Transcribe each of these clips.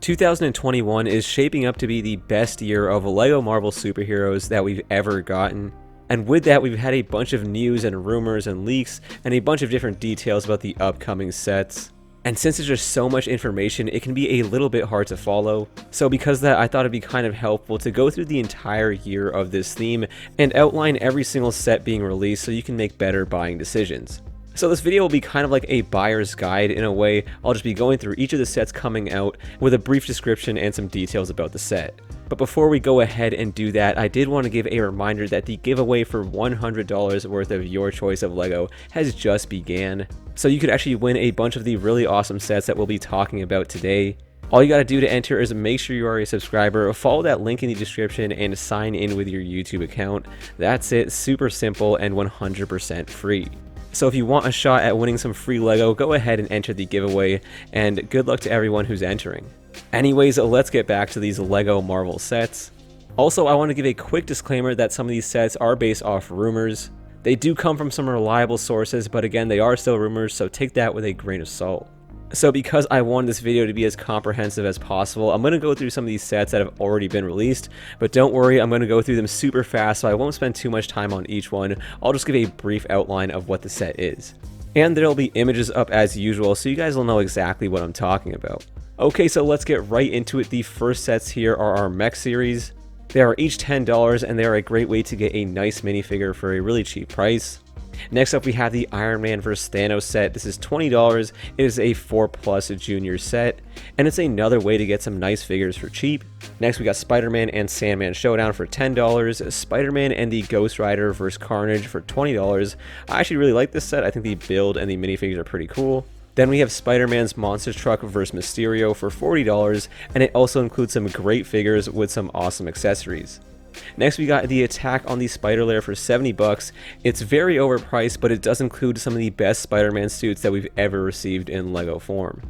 2021 is shaping up to be the best year of LEGO Marvel superheroes that we've ever gotten. And with that, we've had a bunch of news and rumors and leaks and a bunch of different details about the upcoming sets. And since there's just so much information, it can be a little bit hard to follow. So because of that, I thought it'd be kind of helpful to go through the entire year of this theme and outline every single set being released so you can make better buying decisions. So this video will be kind of like a buyer's guide in a way. I'll just be going through each of the sets coming out with a brief description and some details about the set. But before we go ahead and do that, I did want to give a reminder that the giveaway for $100 worth of your choice of LEGO has just began. So you could actually win a bunch of the really awesome sets that we'll be talking about today. All you gotta do to enter is make sure you are a subscriber, follow that link in the description, and sign in with your YouTube account. That's it, super simple and 100% free. So if you want a shot at winning some free LEGO, go ahead and enter the giveaway, and good luck to everyone who's entering. Anyways, let's get back to these LEGO Marvel sets. Also, I want to give a quick disclaimer that some of these sets are based off rumors. They do come from some reliable sources, but again, they are still rumors, so take that with a grain of salt. So because I want this video to be as comprehensive as possible, I'm going to go through some of these sets that have already been released, but don't worry, I'm going to go through them super fast, so I won't spend too much time on each one. I'll just give a brief outline of what the set is. And there'll be images up as usual, so you guys will know exactly what I'm talking about. Okay, so let's get right into it. The first sets here are our mech series. They are each $10, and they are a great way to get a nice minifigure for a really cheap price. Next up, we have the Iron Man vs Thanos set. This is $20. It is a 4+ junior set, and it's another way to get some nice figures for cheap. Next, we got Spider-Man and Sandman Showdown for $10. Spider-Man and the Ghost Rider vs Carnage for $20. I actually really like this set. I think the build and the minifigures are pretty cool. Then we have Spider-Man's Monster Truck vs Mysterio for $40, and it also includes some great figures with some awesome accessories. Next, we got the Attack on the Spider Lair for $70. It's very overpriced, but it does include some of the best Spider-Man suits that we've ever received in LEGO form.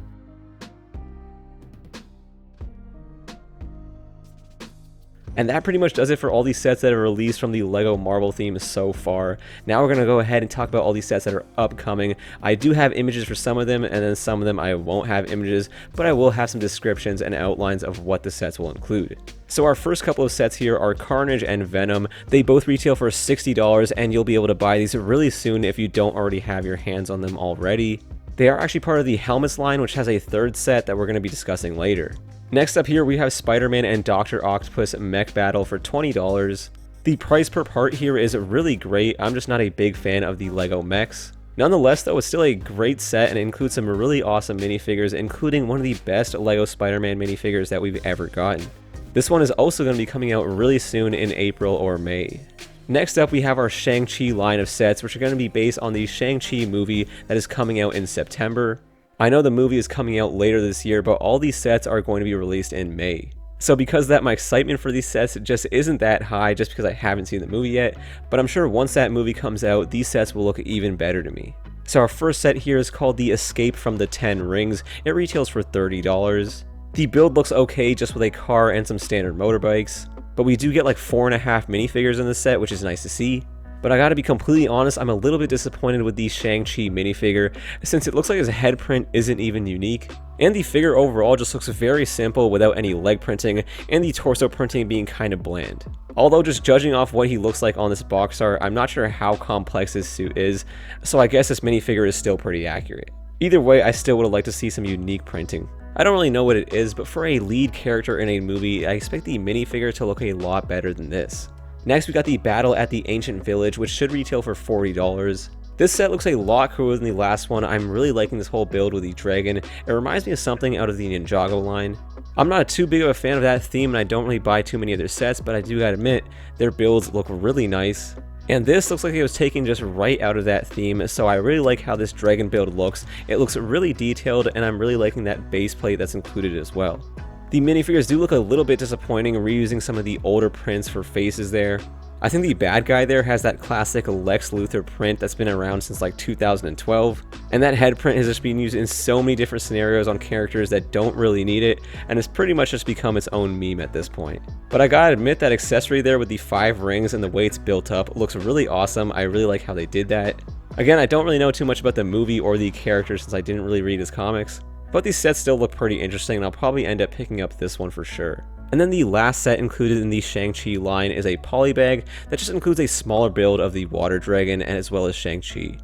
And that pretty much does it for all these sets that are released from the LEGO Marvel theme so far. Now we're going to go ahead and talk about all these sets that are upcoming. I do have images for some of them, and then some of them I won't have images, but I will have some descriptions and outlines of what the sets will include. So our first couple of sets here are Carnage and Venom. They both retail for $60, and you'll be able to buy these really soon if you don't already have your hands on them already. They are actually part of the Helmets line, which has a third set that we're going to be discussing later. Next up here, we have Spider-Man and Dr. Octopus Mech Battle for $20. The price per part here is really great. I'm just not a big fan of the LEGO mechs. Nonetheless, though, it's still a great set, and it includes some really awesome minifigures, including one of the best LEGO Spider-Man minifigures that we've ever gotten. This one is also going to be coming out really soon in April or May. Next up, we have our Shang-Chi line of sets, which are going to be based on the Shang-Chi movie that is coming out in September. I know the movie is coming out later this year, but all these sets are going to be released in May. So because of that, my excitement for these sets just isn't that high just because I haven't seen the movie yet, but I'm sure once that movie comes out, these sets will look even better to me. So our first set here is called the Escape from the 10 Rings. It retails for $30. The build looks okay just with a car and some standard motorbikes, but we do get like 4.5 minifigures in this set, which is nice to see. But I gotta be completely honest, I'm a little bit disappointed with the Shang-Chi minifigure, since it looks like his head print isn't even unique. And the figure overall just looks very simple without any leg printing, and the torso printing being kind of bland. Although just judging off what he looks like on this box art, I'm not sure how complex his suit is, so I guess this minifigure is still pretty accurate. Either way, I still would have liked to see some unique printing. I don't really know what it is, but for a lead character in a movie, I expect the minifigure to look a lot better than this. Next, we got the Battle at the Ancient Village, which should retail for $40. This set looks a lot cooler than the last one. I'm really liking this whole build with the dragon. It reminds me of something out of the Ninjago line. I'm not too big of a fan of that theme, and I don't really buy too many of their sets, but I do gotta admit, their builds look really nice. And this looks like it was taken just right out of that theme, so I really like how this dragon build looks. It looks really detailed, and I'm really liking that base plate that's included as well. The minifigures do look a little bit disappointing, reusing some of the older prints for faces there. I think the bad guy there has that classic Lex Luthor print that's been around since like 2012, and that head print has just been used in so many different scenarios on characters that don't really need it, and it's pretty much just become its own meme at this point. But I gotta admit, that accessory there with the 5 rings and the way it's built up looks really awesome. I really like how they did that. Again, I don't really know too much about the movie or the character since I didn't really read his comics, But these sets still look pretty interesting, and I'll probably end up picking up this one for sure. And then the last set included in the Shang-Chi line is a polybag that just includes a smaller build of the water dragon and as well as Shang-Chi.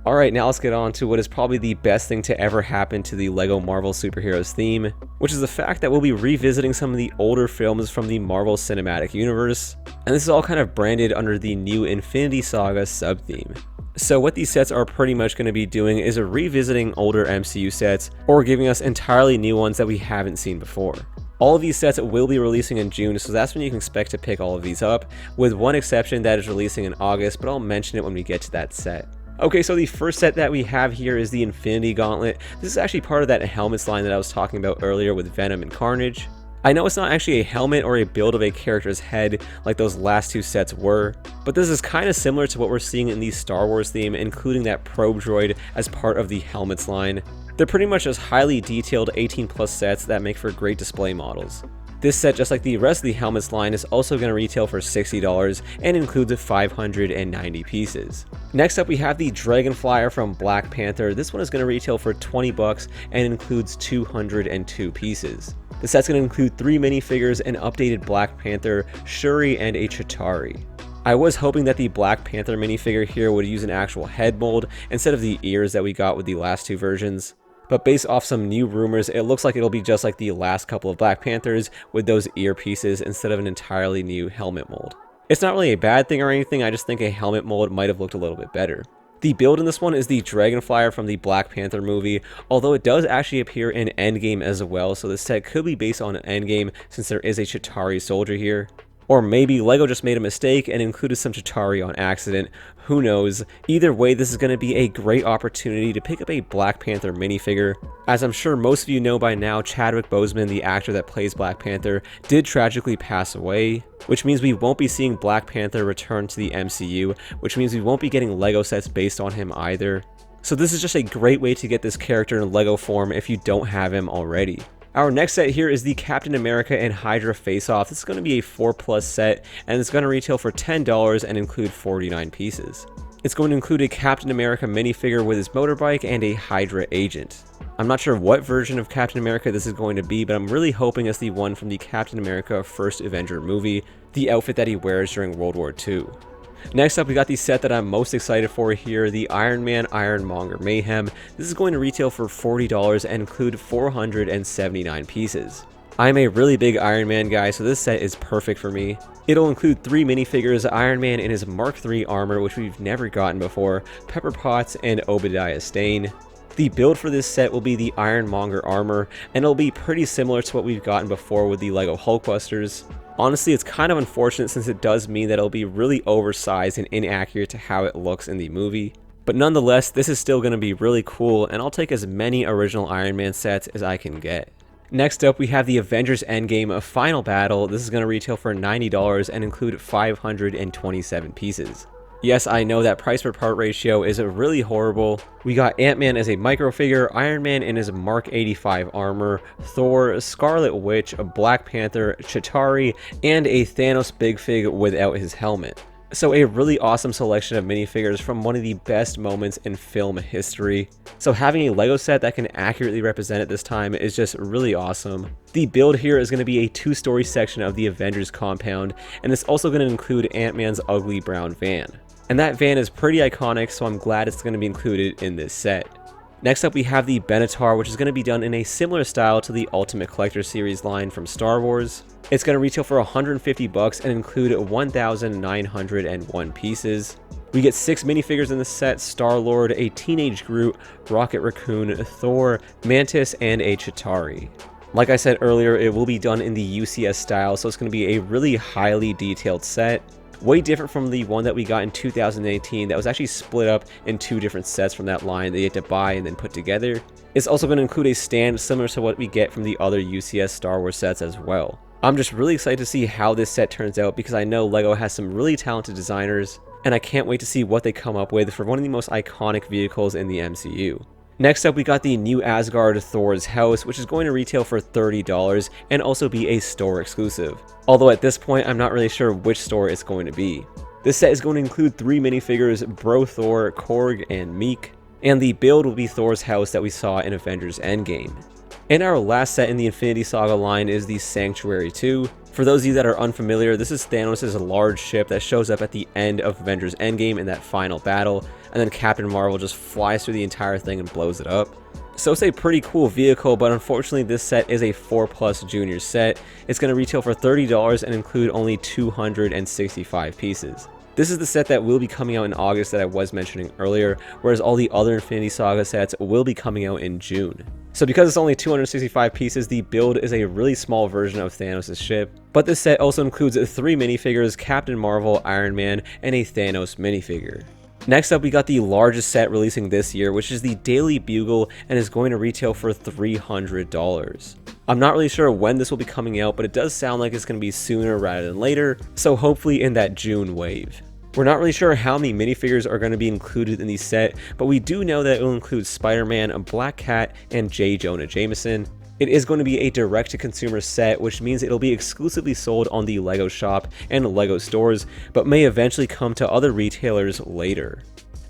Alright, now let's get on to what is probably the best thing to ever happen to the LEGO Marvel Superheroes theme, which is the fact that we'll be revisiting some of the older films from the Marvel Cinematic Universe, and this is all kind of branded under the new Infinity Saga sub-theme. So what these sets are pretty much going to be doing is revisiting older MCU sets, or giving us entirely new ones that we haven't seen before. All of these sets will be releasing in June, so that's when you can expect to pick all of these up, with one exception that is releasing in August, but I'll mention it when we get to that set. Okay, so the first set that we have here is the Infinity Gauntlet. This is actually part of that helmets line that I was talking about earlier with Venom and Carnage. I know it's not actually a helmet or a build of a character's head like those last two sets were, but this is kind of similar to what we're seeing in the Star Wars theme, including that probe droid as part of the helmets line. They're pretty much just highly detailed 18+ sets that make for great display models. This set, just like the rest of the helmets line, is also going to retail for $60 and includes 590 pieces. Next up we have the Dragon Flyer from Black Panther. This one is going to retail for $20 and includes 202 pieces. The set's going to include 3 minifigures, an updated Black Panther, Shuri, and a Chitauri. I was hoping that the Black Panther minifigure here would use an actual head mold instead of the ears that we got with the last two versions. But based off some new rumors, it looks like it'll be just like the last couple of Black Panthers with those earpieces instead of an entirely new helmet mold. It's not really a bad thing or anything, I just think a helmet mold might have looked a little bit better. The build in this one is the Dragon Flyer from the Black Panther movie, although it does actually appear in Endgame as well, so this set could be based on Endgame since there is a Chitauri soldier here. Or maybe LEGO just made a mistake and included some Chitauri on accident, who knows. Either way, this is going to be a great opportunity to pick up a Black Panther minifigure. As I'm sure most of you know by now, Chadwick Boseman, the actor that plays Black Panther, did tragically pass away, which means we won't be seeing Black Panther return to the MCU, which means we won't be getting LEGO sets based on him either. So this is just a great way to get this character in LEGO form if you don't have him already. Our next set here is the Captain America and Hydra face-off. This is going to be a 4+ set, and it's going to retail for $10 and include 49 pieces. It's going to include a Captain America minifigure with his motorbike and a Hydra agent. I'm not sure what version of Captain America this is going to be, but I'm really hoping it's the one from the Captain America First Avenger movie, the outfit that he wears during World War II. Next up, we got the set that I'm most excited for here, the Iron Man Ironmonger Mayhem. This is going to retail for $40 and include 479 pieces. I'm a really big Iron Man guy, so this set is perfect for me. It'll include 3 minifigures, Iron Man in his Mark III armor, which we've never gotten before, Pepper Potts, and Obadiah Stane. The build for this set will be the Ironmonger armor, and it'll be pretty similar to what we've gotten before with the LEGO Hulkbusters. Honestly, it's kind of unfortunate since it does mean that it'll be really oversized and inaccurate to how it looks in the movie. But nonetheless, this is still going to be really cool, and I'll take as many original Iron Man sets as I can get. Next up, we have the Avengers Endgame Final Battle. This is going to retail for $90 and include 527 pieces. Yes, I know that price per part ratio is really horrible. We got Ant-Man as a micro figure, Iron Man in his Mark 85 armor, Thor, Scarlet Witch, Black Panther, Chitauri, and a Thanos Big Fig without his helmet. So a really awesome selection of minifigures from one of the best moments in film history. So having a LEGO set that can accurately represent it this time is just really awesome. The build here is going to be a 2-story section of the Avengers compound, and it's also going to include Ant-Man's ugly brown van. And that van is pretty iconic, so I'm glad it's going to be included in this set. Next up, we have the Benatar, which is going to be done in a similar style to the Ultimate Collector Series line from Star Wars. It's going to retail for $150 and include 1,901 pieces. We get 6 minifigures in the set: Star-Lord, a Teenage Groot, Rocket Raccoon, Thor, Mantis, and a Chitauri. Like I said earlier, it will be done in the UCS style, so it's going to be a really highly detailed set. Way different from the one that we got in 2018 that was actually split up in 2 different sets from that line that you had to buy and then put together. It's also going to include a stand similar to what we get from the other UCS Star Wars sets as well. I'm just really excited to see how this set turns out because I know LEGO has some really talented designers, and I can't wait to see what they come up with for one of the most iconic vehicles in the MCU. Next up, we got the New Asgard Thor's House, which is going to retail for $30 and also be a store exclusive. Although at this point, I'm not really sure which store it's going to be. This set is going to include 3 minifigures, Bro Thor, Korg, and Meek, and the build will be Thor's house that we saw in Avengers Endgame. And our last set in the Infinity Saga line is the Sanctuary 2. For those of you that are unfamiliar, this is Thanos' large ship that shows up at the end of Avengers Endgame in that final battle, and then Captain Marvel just flies through the entire thing and blows it up. So it's a pretty cool vehicle, but unfortunately this set is a 4+ junior set. It's going to retail for $30 and include only 265 pieces. This is the set that will be coming out in August that I was mentioning earlier, whereas all the other Infinity Saga sets will be coming out in June. So because it's only 265 pieces, the build is a really small version of Thanos' ship. But this set also includes 3 minifigures, Captain Marvel, Iron Man, and a Thanos minifigure. Next up, we got the largest set releasing this year, which is the Daily Bugle, and is going to retail for $300. I'm not really sure when this will be coming out, but it does sound like it's going to be sooner rather than later, so hopefully in that June wave. We're not really sure how many minifigures are going to be included in the set, but we do know that it will include Spider-Man, Black Cat, and J. Jonah Jameson. It is going to be a direct-to-consumer set, which means it'll be exclusively sold on the LEGO shop and LEGO stores, but may eventually come to other retailers later.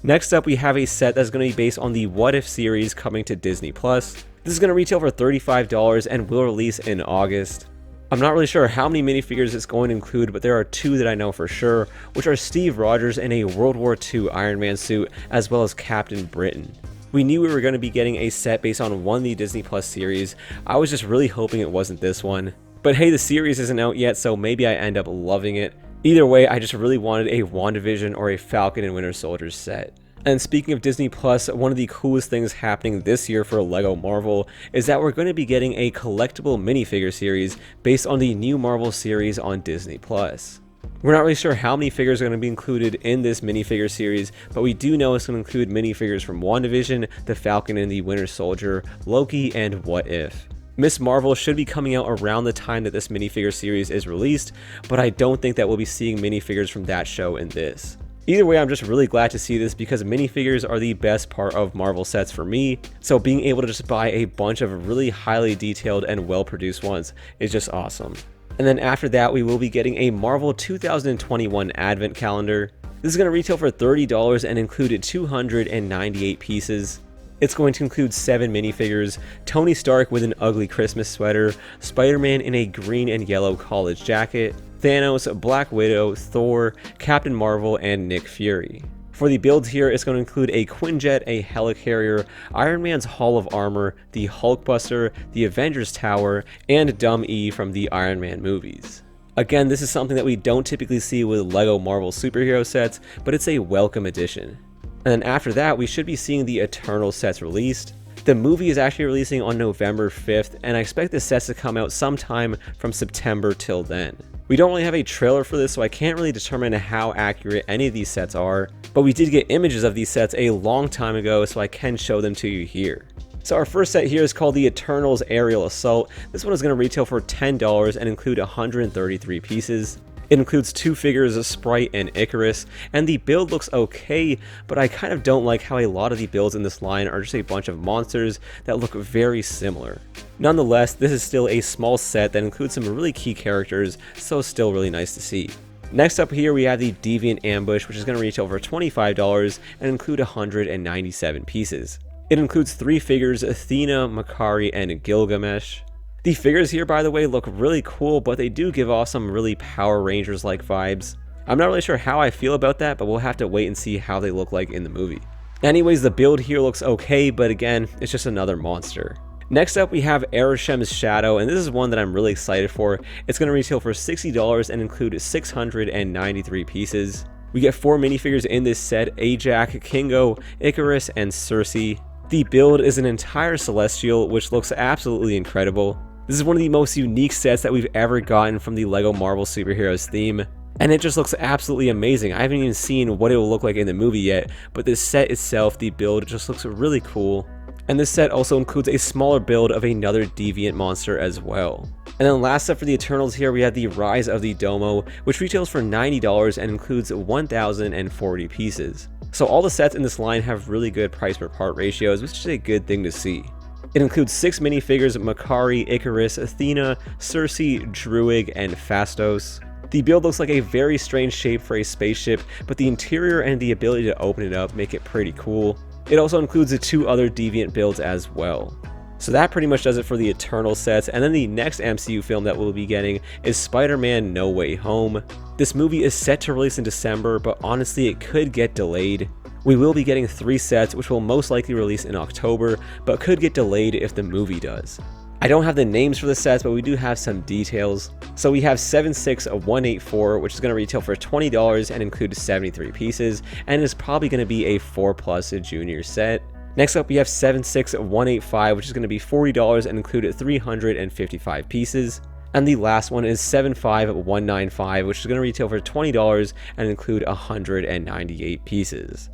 Next up, we have a set that's going to be based on the What If series coming to Disney+. This is going to retail for $35 and will release in August. I'm not really sure how many minifigures it's going to include, but there are 2 that I know for sure, which are Steve Rogers in a World War II Iron Man suit, as well as Captain Britain. We knew we were going to be getting a set based on one of the Disney Plus series. I was just really hoping it wasn't this one. But hey, the series isn't out yet, so maybe I end up loving it. Either way, I just really wanted a WandaVision or a Falcon and Winter Soldier set. And speaking of Disney Plus, one of the coolest things happening this year for LEGO Marvel is that we're going to be getting a collectible minifigure series based on the new Marvel series on Disney Plus. We're not really sure how many figures are going to be included in this minifigure series, but we do know it's going to include minifigures from WandaVision, the Falcon and the Winter Soldier, Loki, and What If. Miss Marvel should be coming out around the time that this minifigure series is released, but I don't think that we'll be seeing minifigures from that show in this. Either way, I'm just really glad to see this because minifigures are the best part of Marvel sets for me, so being able to just buy a bunch of really highly detailed and well-produced ones is just awesome. And then after that, we will be getting a Marvel 2021 Advent Calendar. This is going to retail for $30 and include 298 pieces. It's going to include 7 minifigures, Tony Stark with an ugly Christmas sweater, Spider-Man in a green and yellow college jacket, Thanos, Black Widow, Thor, Captain Marvel, and Nick Fury. For the builds here, it's going to include a Quinjet, a Helicarrier, Iron Man's Hall of Armor, the Hulkbuster, the Avengers Tower, and Dumb E from the Iron Man movies. Again, this is something that we don't typically see with LEGO Marvel superhero sets, but it's a welcome addition. And then after that, we should be seeing the Eternal sets released. The movie is actually releasing on November 5th, and I expect the sets to come out sometime from September till then. We don't really have a trailer for this, so I can't really determine how accurate any of these sets are, but we did get images of these sets a long time ago, so I can show them to you here. So our first set here is called the Eternals Aerial Assault. This one is going to retail for $10 and include 133 pieces. It includes 2 figures, Sprite and Icarus, and the build looks okay, but I kind of don't like how a lot of the builds in this line are just a bunch of monsters that look very similar. Nonetheless, this is still a small set that includes some really key characters, so still really nice to see. Next up here we have the Deviant Ambush, which is going to retail for $25 and include 197 pieces. It includes 3 figures, Athena, Makari, and Gilgamesh. The figures here, by the way, look really cool, but they do give off some really Power Rangers-like vibes. I'm not really sure how I feel about that, but we'll have to wait and see how they look like in the movie. Anyways, the build here looks okay, but again, it's just another monster. Next up, we have Ereshem's Shadow, and this is one that I'm really excited for. It's going to retail for $60 and include 693 pieces. We get 4 minifigures in this set, Ajax, Kingo, Icarus, and Circe. The build is an entire Celestial, which looks absolutely incredible. This is one of the most unique sets that we've ever gotten from the LEGO Marvel Superheroes theme, and it just looks absolutely amazing. I haven't even seen what it will look like in the movie yet, but this set itself, the build, just looks really cool. And this set also includes a smaller build of another Deviant monster as well. And then last up for the Eternals here, we have the Rise of the Domo, which retails for $90 and includes 1,040 pieces. So all the sets in this line have really good price per part ratios, which is a good thing to see. It includes 6 minifigures, Makari, Icarus, Athena, Circe, Druig, and Phastos. The build looks like a very strange shape for a spaceship, but the interior and the ability to open it up make it pretty cool. It also includes the 2 other Deviant builds as well. So that pretty much does it for the Eternal sets, and then the next MCU film that we'll be getting is Spider-Man No Way Home. This movie is set to release in December, but honestly it could get delayed. We will be getting 3 sets, which will most likely release in October, but could get delayed if the movie does. I don't have the names for the sets, but we do have some details. So we have 76184, which is going to retail for $20 and include 73 pieces, and is probably going to be a 4+ junior set. Next up, we have 76185, which is going to be $40 and include 355 pieces. And the last one is 75195, which is going to retail for $20 and include 198 pieces.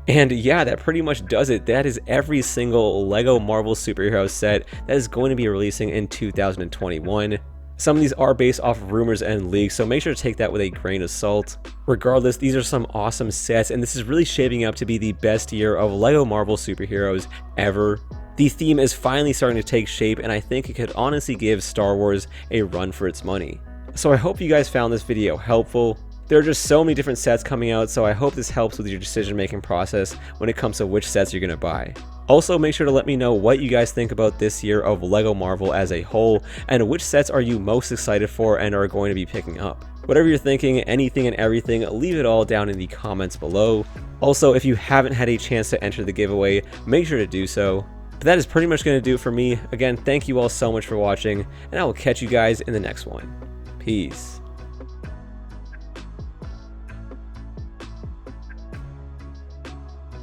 And yeah, that pretty much does it. That is every single LEGO Marvel superhero set that is going to be releasing in 2021. Some of these are based off rumors and leaks, so make sure to take that with a grain of salt. Regardless, these are some awesome sets, and this is really shaping up to be the best year of LEGO Marvel superheroes ever. The theme is finally starting to take shape, and I think it could honestly give Star Wars a run for its money. So I hope you guys found this video helpful. There are just so many different sets coming out, so I hope this helps with your decision-making process when it comes to which sets you're going to buy. Also, make sure to let me know what you guys think about this year of LEGO Marvel as a whole, and which sets are you most excited for and are going to be picking up. Whatever you're thinking, anything and everything, leave it all down in the comments below. Also, if you haven't had a chance to enter the giveaway, make sure to do so. But that is pretty much going to do it for me. Again, thank you all so much for watching, and I will catch you guys in the next one. Peace.